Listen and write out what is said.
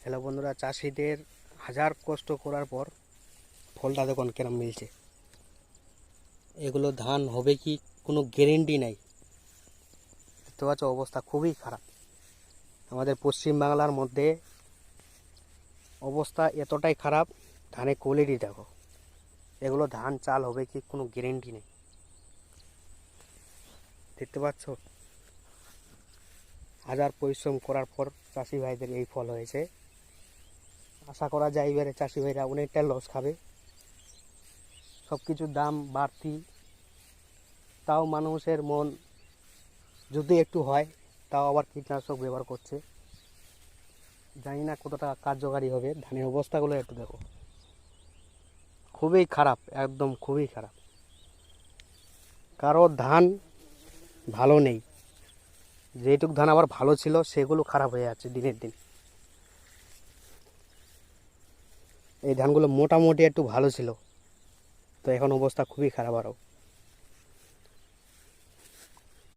Hello বন্ধুরা, চাষিদের হাজার কষ্ট করার পর ফলটা দেখুন কেরম মিলছে। এগুলো ধান হবে কি কোনো গ্যারেন্টি নাই। দেখতে পাচ্ছ অবস্থা খুবই খারাপ। আমাদের পশ্চিম বাংলার মধ্যে অবস্থা এতটাই খারাপ, ধানের কোয়ালিটি দেখো। এগুলো ধান চাল হবে কি কোনো গ্যারেন্টি নেই। দেখতে পাচ্ছ হাজার পরিশ্রম করার পর চাষি ভাইদের এই ফল হয়েছে। আশা করা যায় এবারে চাষি ভাইরা অনেকটা লস খাবে। সব কিছুর দাম বাড়তি, তাও মানুষের মন যদি একটু হয় তাও আবার কীটনাশক ব্যবহার করছে। জানি না কতটা কার্যকারী হবে। ধানের অবস্থাগুলো একটু দেখো, খুবই খারাপ, একদম খুবই খারাপ। কারো ধান ভালো নেই, যেটুক ধান আবার ভালো ছিল সেগুলো খারাপ হয়ে যাচ্ছে দিনের দিন। এই ধানগুলো মোটামুটি একটু ভালো ছিল, তো এখন অবস্থা খুবই খারাপ আরও।